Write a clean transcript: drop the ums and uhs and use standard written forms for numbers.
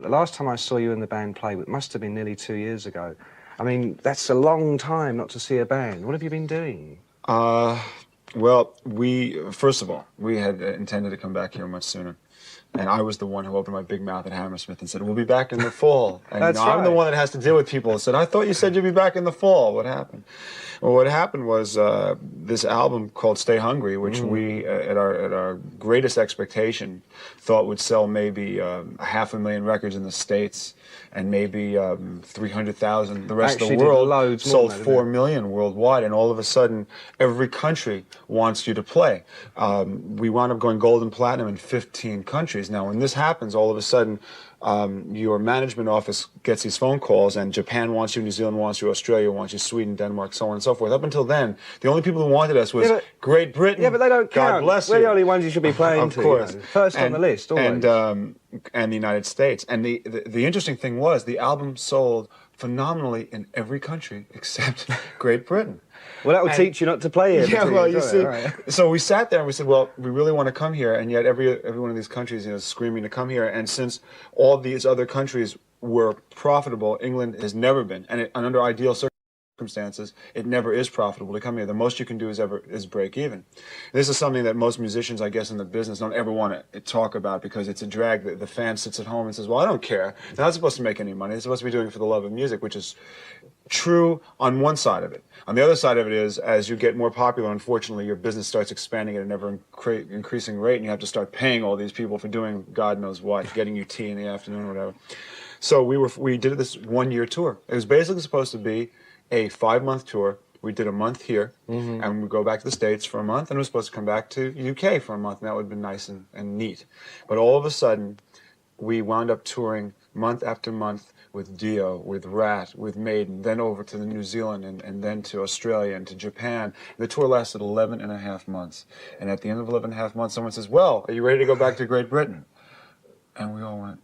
The last time I saw you and the band play, it must have been nearly 2 years ago. I mean, that's a long time not to see a band. What have you been doing? Well, first of all, we had intended to come back here much sooner. And I was the one who opened my big mouth at Hammersmith and said, we'll be back in the fall. And That's I'm the right. one that has to deal with people and said, I thought you said you'd be back in the fall. What happened? Well, what happened was this album called Stay Hungry, which we, at our greatest expectation, thought would sell maybe 500,000 records in the States and maybe 300,000 the rest Actually of the world. did loads more Sold than that, 4 didn't it? million worldwide, and all of a sudden, every country wants you to play. We wound up going gold and platinum in 15 countries. Now, when this happens, all of a sudden, your management office gets these phone calls, and Japan wants you, New Zealand wants you, Australia wants you, Sweden, Denmark, so on and so forth. Up until then, the only people who wanted us was Great Britain. Yeah, but they don't count. God bless you. We're the only ones you should be playing Of to. course. You know. First on the list, always. And the United States. And the interesting thing was the album sold phenomenally in every country except Great Britain. Well, that will teach you not to play here. Yeah, well, you see, right. so we sat there and we said, well, we really want to come here, and yet every one of these countries, is screaming to come here. And since all these other countries were profitable, England has never been, and under ideal circumstances, it never is profitable to come here. The most you can do is break even. This is something that most musicians, I guess, in the business don't ever want to talk about because it's a drag. The fan sits at home and says, well, I don't care. They're not supposed to make any money. They're supposed to be doing it for the love of music, which is true on one side of it. On the other side of it is, as you get more popular, unfortunately, your business starts expanding at an ever-increasing rate, and you have to start paying all these people for doing God knows what, getting you tea in the afternoon or whatever. So we did this one-year tour. It was basically supposed to be a 5-month tour. We did a month here, and we go back to the States for a month, and we're supposed to come back to UK for a month, and that would have been nice and neat. But all of a sudden, we wound up touring month after month with Dio, with Rat, with Maiden, then over to New Zealand, and then to Australia and to Japan. The tour lasted 11 and a half months. And at the end of 11 and a half months, someone says, well, are you ready to go back to Great Britain? And we all went,